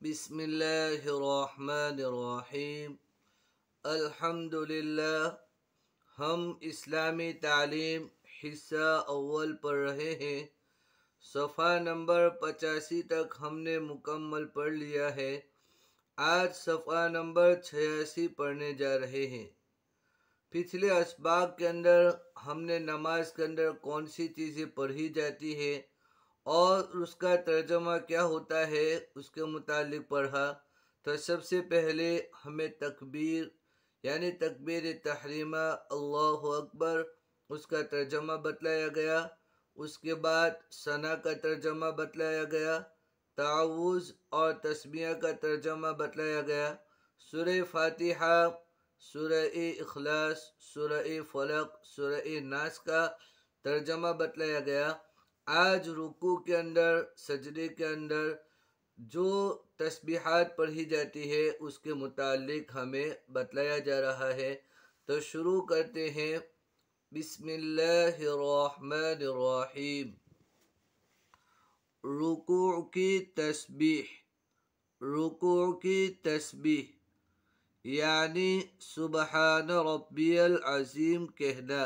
बिस्मिल्लाहिर्रहमानिर्रहीम। अल्हम्दुलिल्लाह। हम इस्लामी तालीम हिस्सा अव्वल पढ़ रहे हैं। सफ़ा नंबर 85 तक हमने मुकम्मल पढ़ लिया है। आज सफ़ा नंबर 86 पढ़ने जा रहे हैं। पिछले असबाब के अंदर हमने नमाज के अंदर कौन सी चीज़ें पढ़ी जाती है और उसका तर्जमा क्या होता है उसके मुतालिक पढ़ा। तो सबसे पहले हमें तकबीर यानी तकबीर तहरीमा अल्लाहु अकबर उसका तर्जमा बतलाया गया। उसके बाद सना का तर्जमा बतलाया गया। तावुज़ और तस्बिया का तर्जमा बतलाया गया। सूरह फातिहा, सूरह इखलास, सूरह फलक, सूरह नास का तर्जमा बतलाया गया। आज रुकू के अंदर सजदे के अंदर जो तस्बीहात पढ़ी जाती है उसके मुतालिक हमें बतलाया जा रहा है। तो शुरू करते हैं। बिस्मिल्लाहिर्रहमानिर्रहीम। रुकू की तस्बीह, रुकू की तस्बीह यानी सुबहान रब्बियल अज़ीम कहना।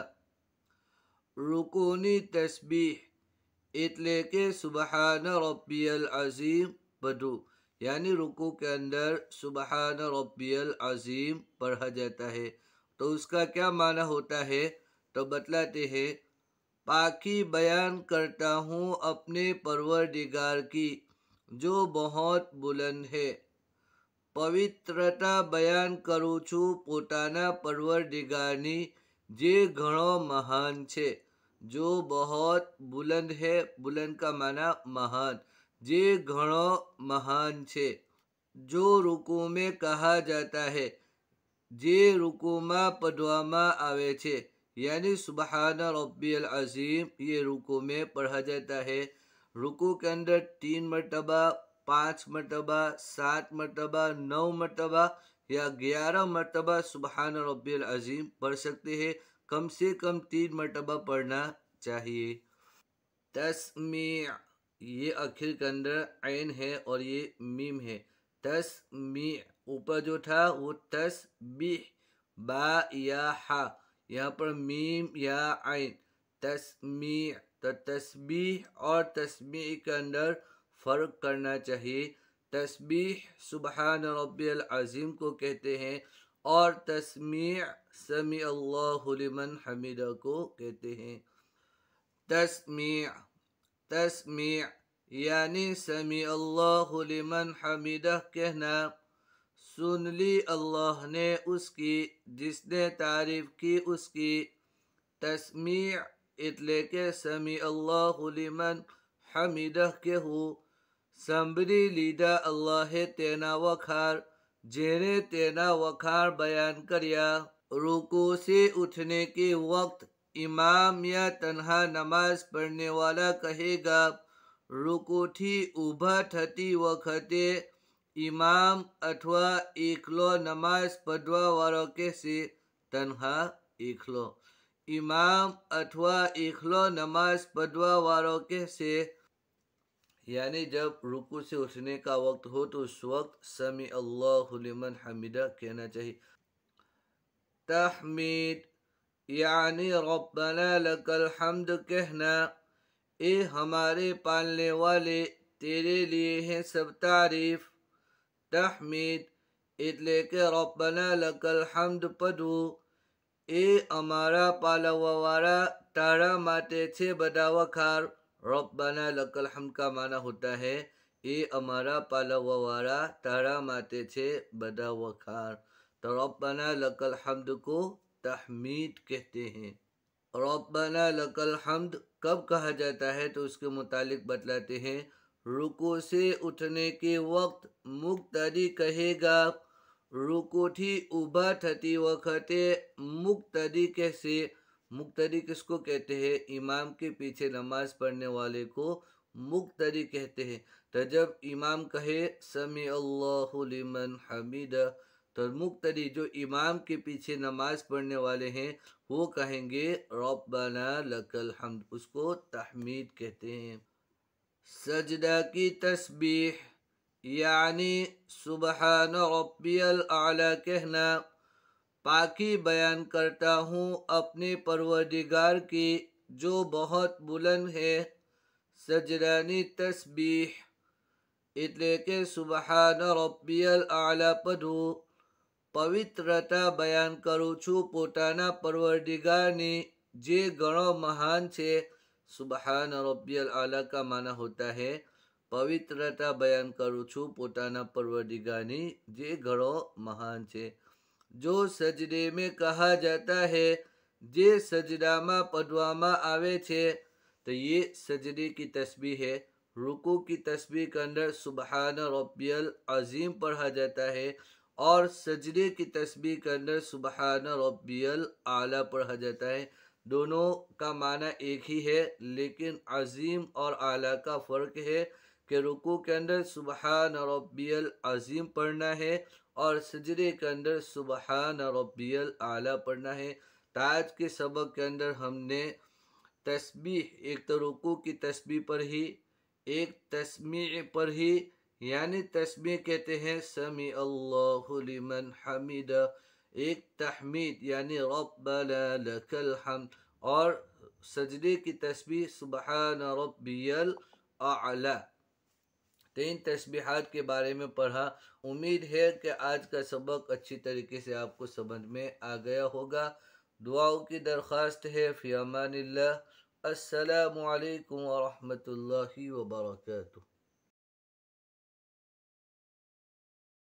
रुकूनी तस्बीह એટલે કે સુબહાન રબ્બિયલ અઝીમ पढ़ो यानी रुकू के अंदर सुबहान रब्बियल अज़ीम पढ़ा जाता है। तो उसका क्या माना होता है तो बतलाते हैं। पाकी बयान करता हूँ अपने परवरदिगार की जो बहुत बुलंद है। पवित्रता बयान करूँ छूँ पोताना परवरदिगारनी जे घणो महान छे। जो बहुत बुलंद है, बुलंद का माना महान, जे घणो महान छे। जो रुकू में कहा जाता है, जे रुकू में पढ़वामा आवे छे यानी सुबहान रब्बियल अज़ीम ये रुकू में पढ़ा जाता है। रुकू के अंदर 3 मरतबा, 5 मरतबा, 7 मरतबा, 9 मरतबा या 11 मरतबा सुबहान रब्बियल अज़ीम पढ़ सकते हैं। कम से कम 3 मरतबा पढ़ना चाहिए। तस्मीअ ये आखिर के अंदर ऐन है और ये मीम है। तस्मीअ ऊपर जो था वो तस्बीह बा या हा, यहाँ पर मीम या ऐन। तस्मीअ तो तस्बीह और तस्मीअ के अंदर फ़र्क करना चाहिए। तस्बीह सुबहान रब्बियल अज़ीम को कहते हैं और तस्मीअ समी अल्लाहु लिमन हमीदा को कहते हैं। तस्मीअ, तस्मीअ यानी समी अल्लाहु लिमन हमीदा कहना। सुन ली अल्लाह ने उसकी जिसने तारीफ की उसकी। तस्मीअ એટલે કે સમી અલ્લાહુ લિમન હમીદહ કહેવું। સાંભળી લીધા અલ્લાહે તેના વખાર જેણે તેના વખાર બયાન કર્યા। रुकू से उठने के वक्त इमाम या तन्हा नमाज पढ़ने वाला कहेगा। रुकू थी ऊभा थती वखते इमाम अथवा एकलो नमाज पढ़वा वाळो कहेशे तन्हा एकलो। इमाम अथवा एकलो नमाज पढ़वा वाळो कहेशे यानी जब रुकू से उठने का वक्त हो तो उस वक्त समी अल्लाहु लिमन हमीदा कहना चाहिए। तहमीद यानी रब्बना लकल हम्द कहना। ए हमारे पालने वाले तेरे लिए है सब तारीफ। तहमीद એટલે કે रब्बना लकल हम्द पढ़ो। ए अमारा पालवावाड़ा तारा माटे छे बदा वखार। रब्बना लकल हम्द का माना होता है ए अमारा पालवावाड़ा तारा माटे छे बदा वखार। तो रब्बना लकल हम्द को तहमीद कहते हैं। रब्बना लकल हम्द कब कहा जाता है तो उसके मुतालिक बतलाते हैं। रुकू से उठने के वक्त मुक्तदी कहेगा। रुकू थी ऊभा थती वखते मुक्तदी कैसे। मुक्तदी किसको कहते हैं इमाम के पीछे नमाज पढ़ने वाले को मुक्तदी कहते हैं। तो जब इमाम कहे समी अल्लाहु लिमन हमीदा तो मुक्तदी जो इमाम के पीछे नमाज पढ़ने वाले हैं वो कहेंगे रब्बना लकल हम्द, उसको तहमीद कहते हैं। सजदा की तस्बीह यानी सुबहान रब्बियल आला कहना, पाकी बयान करता हूँ अपने परवरदिगार की जो बहुत बुलंद है। सजदानी तस्बीह એટલે કે સુબહાન રબ્બિયલ આલા પઢવું, પવિત્રતા બયાન કરું છું પોતાના परवरदिगारनी જે ઘણો महान છે। सुबहान रब्बियल आला का माना होता है पवित्रता बयान करूँ छू पोताना परवरदिगारनी जे घणो महान છે। जो सजदे में कहा जाता है, जे सजदामा पढ़वामा आवे छे, तो ये सजदे की तस्बीह है। रुकू की तस्बीह के अंदर सुबहान रब्बियल अजीम पढ़ा जाता है और सजदे की तस्बीह के अंदर सुबहान रब्बियल आला पढ़ा जाता है। दोनों का माना एक ही है, लेकिन अजीम और आला का फ़र्क है कि रुकू के अंदर सुबहान रब्बियल अजीम पढ़ना है और सजदे के अंदर सुबहान रब्बियल आला पढ़ना है। तो आज के सबक के अंदर हमने तस्बीह, एक तो रुकू की तस्बीह पढ़ी, एक तस्मीअ पढ़ी, यानी तस्बीह कहते हैं समी अल्लाहु लिमन हमीदा, एक तहमीद यानी रब्बना लकल हम्द, और सजदे की तस्बीह सुबहान रब्बियल आला। तो इन तस्बीहात के बारे में पढ़ा। उम्मीद है कि आज का सबक अच्छी तरीके से आपको समझ में आ गया होगा। दुआओं की दरख्वास्त है। फ़ी अमानिल्लाह। अस्सलामु अलैकुम व रहमतुल्लाहि व बरकातुहू।